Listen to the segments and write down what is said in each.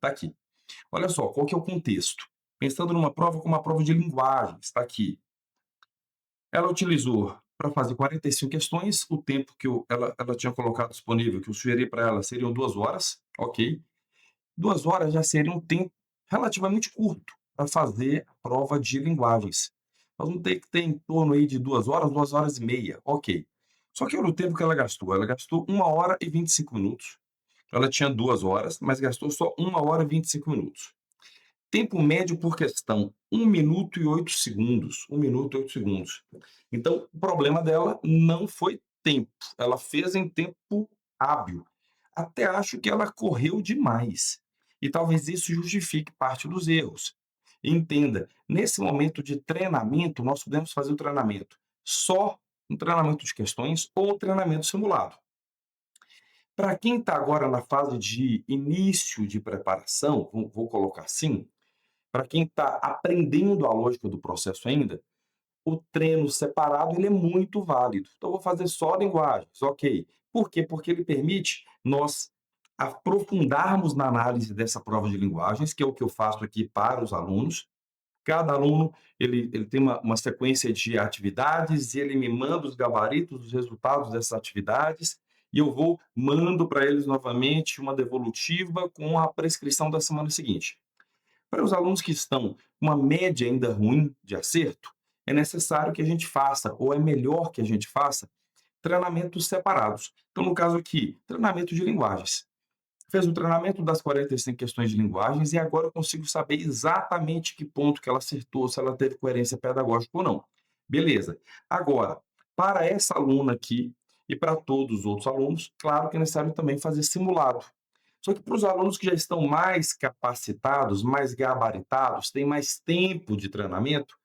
Tá aqui. Olha só, qual que é o contexto? Pensando numa prova como uma prova de linguagem, está aqui. Ela utilizou para fazer 45 questões, o tempo que ela tinha colocado disponível, que eu sugeri para ela, seriam 2 horas, ok. 2 horas já seria um tempo relativamente curto para fazer a prova de linguagens. Nós vamos ter que ter em torno aí de 2 horas e meia, ok. Só que olha o tempo que ela gastou 1 hora e 25 minutos. Ela tinha 2 horas, mas gastou só 1 hora e 25 minutos. Tempo médio por questão, 1 minuto e 8 segundos. 1 minuto e 8 segundos. Então, o problema dela não foi tempo, ela fez em tempo hábil. Até acho que ela correu demais. E talvez isso justifique parte dos erros. Entenda, nesse momento de treinamento, nós podemos fazer o treinamento só um treinamento de questões ou um treinamento simulado. Para quem está agora na fase de início de preparação, vou colocar assim, para quem está aprendendo a lógica do processo ainda, o treino separado ele é muito válido. Então, eu vou fazer só linguagens, ok. Por quê? Porque ele permite nós aprofundarmos na análise dessa prova de linguagens, que é o que eu faço aqui para os alunos. Cada aluno ele tem uma sequência de atividades e ele me manda os gabaritos, os resultados dessas atividades, e eu mando para eles novamente uma devolutiva com a prescrição da semana seguinte. Para os alunos que estão com uma média ainda ruim de acerto, é necessário que a gente faça, ou é melhor que a gente faça, treinamentos separados. Então, no caso aqui, treinamento de linguagens. Fez o treinamento das 45 questões de linguagens e agora eu consigo saber exatamente que ponto que ela acertou, se ela teve coerência pedagógica ou não. Beleza. Agora, para essa aluna aqui e para todos os outros alunos, claro que é necessário também fazer simulado. Só que para os alunos que já estão mais capacitados, mais gabaritados, têm mais tempo de treinamento,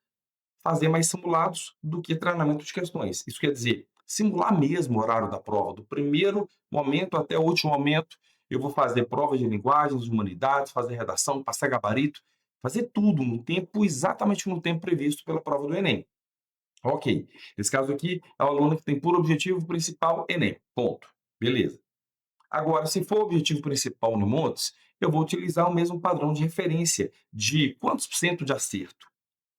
fazer mais simulados do que treinamento de questões. Isso quer dizer, simular mesmo o horário da prova, do primeiro momento até o último momento. Eu vou fazer prova de linguagens, humanidades, fazer redação, passar gabarito, fazer tudo no tempo, exatamente no tempo previsto pela prova do Enem. Ok. Nesse caso aqui, é o aluno que tem por objetivo principal Enem. Ponto. Beleza. Agora, se for o objetivo principal no Montes, eu vou utilizar o mesmo padrão de referência de quantos por cento de acerto.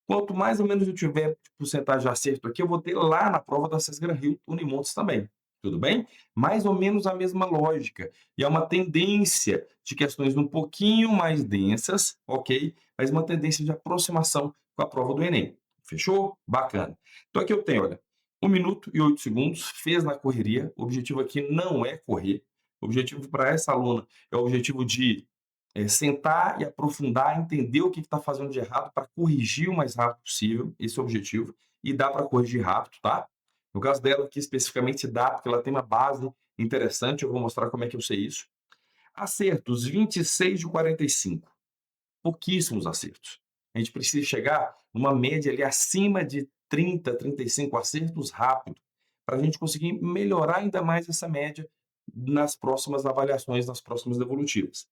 Quanto mais ou menos eu tiver de porcentagem de acerto aqui, eu vou ter lá na prova da Sesgran-Rio Unimontes também. Tudo bem? Mais ou menos a mesma lógica. E é uma tendência de questões um pouquinho mais densas, ok? Mas uma tendência de aproximação com a prova do Enem. Fechou? Bacana. Então aqui eu tenho, olha, 1 minuto e 8 segundos, fez na correria. O objetivo aqui não é correr. O objetivo para essa aluna é o objetivo de sentar e aprofundar, entender o que está fazendo de errado para corrigir o mais rápido possível, esse é o objetivo, e dá para corrigir rápido, tá? No caso dela aqui especificamente dá, porque ela tem uma base interessante, eu vou mostrar como é que eu sei isso. Acertos, 26 de 45, pouquíssimos acertos. A gente precisa chegar numa média ali acima de 30, 35 acertos rápido, para a gente conseguir melhorar ainda mais essa média nas próximas avaliações, nas próximas devolutivas.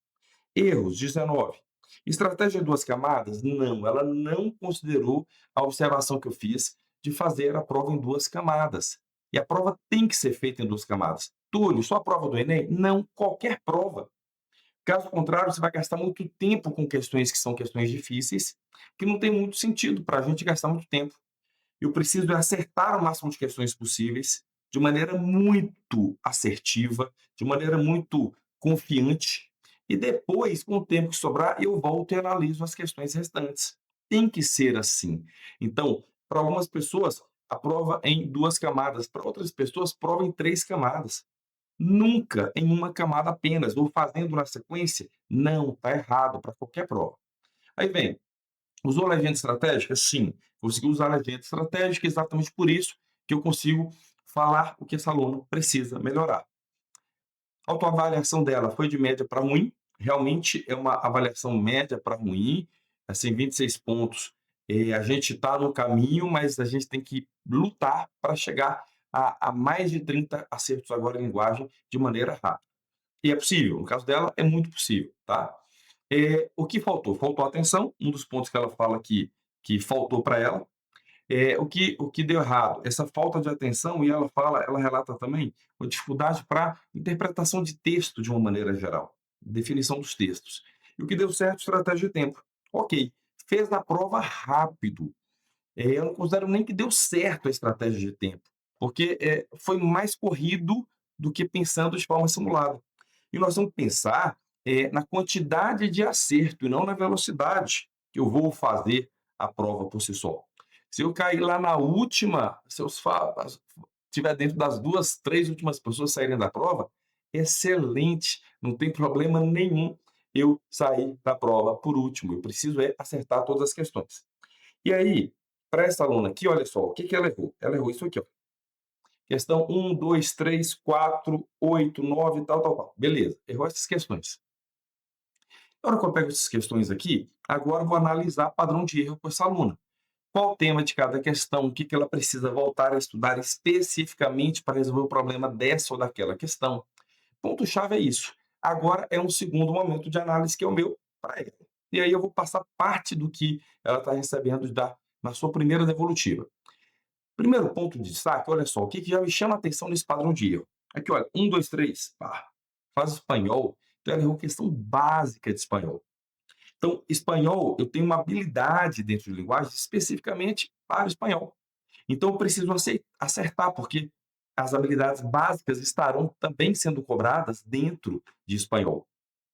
Erros, 19. Estratégia de 2 camadas? Não, ela não considerou a observação que eu fiz de fazer a prova em 2 camadas. E a prova tem que ser feita em 2 camadas. Túlio, só a prova do Enem? Não, qualquer prova. Caso contrário, você vai gastar muito tempo com questões que são questões difíceis, que não tem muito sentido para a gente gastar muito tempo. Eu preciso acertar o máximo de questões possíveis, de maneira muito assertiva, de maneira muito confiante, e depois, com o tempo que sobrar, eu volto e analiso as questões restantes. Tem que ser assim. Então, para algumas pessoas, a prova é em 2 camadas, para outras pessoas, prova em 3 camadas. Nunca em uma camada apenas, ou fazendo na sequência. Não, está errado para qualquer prova. Aí vem, usou legenda estratégica? Sim, consegui usar a legenda estratégica exatamente por isso que eu consigo falar o que esse aluno precisa melhorar. A autoavaliação dela foi de média para ruim, realmente é uma avaliação média para ruim, assim, 26 pontos. A gente está no caminho, mas a gente tem que lutar para chegar a mais de 30 acertos agora em linguagem de maneira rápida. E é possível, no caso dela, é muito possível, tá? O que faltou? Faltou atenção, um dos pontos que ela fala aqui que faltou para ela. O que deu errado? Essa falta de atenção, e ela relata também uma dificuldade para interpretação de texto de uma maneira geral, definição dos textos. E o que deu certo, estratégia de tempo. Ok, fez a prova rápido. Eu não considero nem que deu certo a estratégia de tempo, porque foi mais corrido do que pensando de forma simulada. E nós vamos pensar na quantidade de acerto e não na velocidade que eu vou fazer a prova por si só. Se eu cair lá na última, se eu estiver dentro das 2, 3 últimas pessoas saírem da prova, excelente, não tem problema nenhum eu sair da prova por último. Eu preciso acertar todas as questões. E aí, para essa aluna aqui, olha só, o que ela errou? Ela errou isso aqui, ó. Questão 1, 2, 3, 4, 8, 9, tal, tal, tal. Beleza, errou essas questões. Na hora que eu pego essas questões aqui, agora eu vou analisar padrão de erro com essa aluna. Qual o tema de cada questão, o que ela precisa voltar a estudar especificamente para resolver o problema dessa ou daquela questão. Ponto-chave é isso. Agora é um segundo momento de análise que é o meu para ela. E aí eu vou passar parte do que ela está recebendo na sua primeira devolutiva. Primeiro ponto de destaque, olha só, o que já me chama a atenção nesse padrão de erro? Aqui, olha, 1, 2, 3, pá, faz espanhol, então ela errou questão básica de espanhol. Então, espanhol, eu tenho uma habilidade dentro de linguagem especificamente para espanhol. Então, eu preciso acertar, porque as habilidades básicas estarão também sendo cobradas dentro de espanhol,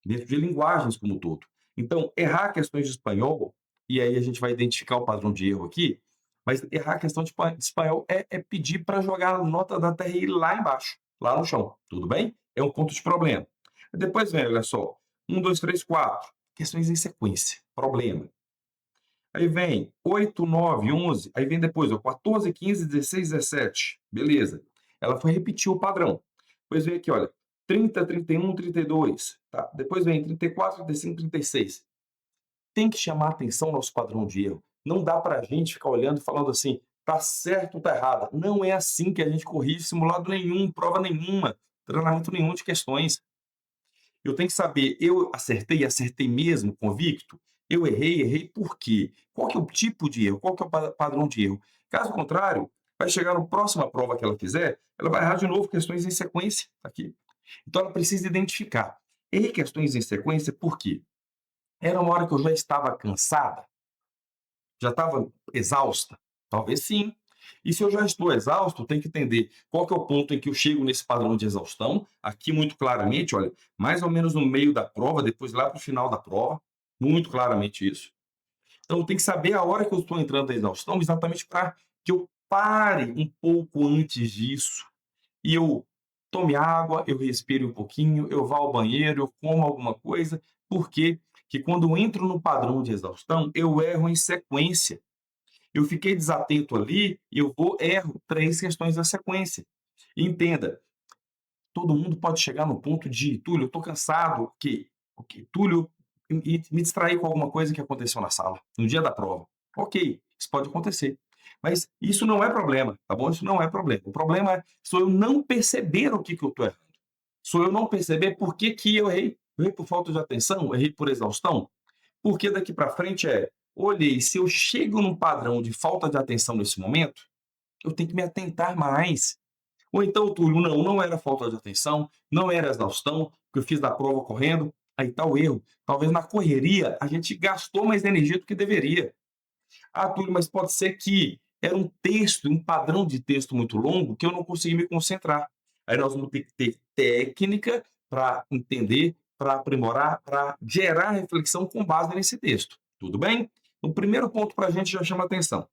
dentro de linguagens como um todo. Então, errar questões de espanhol, e aí a gente vai identificar o padrão de erro aqui, mas errar a questão de espanhol é pedir para jogar a nota da TRI lá embaixo, lá no chão, tudo bem? É um ponto de problema. Depois vem, olha só, 1, 2, 3, 4, questões em sequência, problema. Aí vem 8, 9, 11, aí vem depois, ó, 14, 15, 16, 17. Beleza. Ela foi repetir o padrão. Depois vem aqui, olha, 30, 31, 32. Tá? Depois vem 34, 35, 36. Tem que chamar a atenção ao nosso padrão de erro. Não dá para a gente ficar olhando e falando assim, tá certo ou tá errado. Não é assim que a gente corrige simulado nenhum, prova nenhuma, treinamento nenhum de questões. Eu tenho que saber, eu acertei mesmo, convicto? Eu errei por quê? Qual que é o tipo de erro? Qual que é o padrão de erro? Caso contrário, vai chegar na próxima prova que ela fizer, ela vai errar de novo questões em sequência aqui. Então ela precisa identificar. Errei questões em sequência por quê? Era uma hora que eu já estava cansada? Já estava exausta? Talvez sim. E se eu já estou exausto, tem que entender qual que é o ponto em que eu chego nesse padrão de exaustão. Aqui, muito claramente, olha, mais ou menos no meio da prova, depois lá para o final da prova, muito claramente isso. Então, tem que saber a hora que eu estou entrando na exaustão, exatamente para que eu pare um pouco antes disso e eu tome água, eu respire um pouquinho, eu vá ao banheiro, eu como alguma coisa, porque que quando eu entro no padrão de exaustão, eu erro em sequência. Eu fiquei desatento ali e eu erro 3 questões da sequência. E entenda, todo mundo pode chegar no ponto de: "Túlio, eu estou cansado", ok, Túlio, e me distrair com alguma coisa que aconteceu na sala, no dia da prova. Ok, isso pode acontecer. Mas isso não é problema, tá bom? Isso não é problema. O problema sou eu não perceber o que eu estou errando. Sou eu não perceber por que que eu errei. Eu errei por falta de atenção? Errei por exaustão? Porque daqui para frente olhei, se eu chego num padrão de falta de atenção nesse momento, eu tenho que me atentar mais. Ou então, Túlio, não era falta de atenção, não era exaustão, que eu fiz da prova correndo, aí está o erro. Talvez na correria a gente gastou mais energia do que deveria. Ah, Túlio, mas pode ser que era um texto, um padrão de texto muito longo que eu não consegui me concentrar. Aí nós vamos ter que ter técnica para entender, para aprimorar, para gerar reflexão com base nesse texto. Tudo bem? O primeiro ponto para a gente já chama atenção.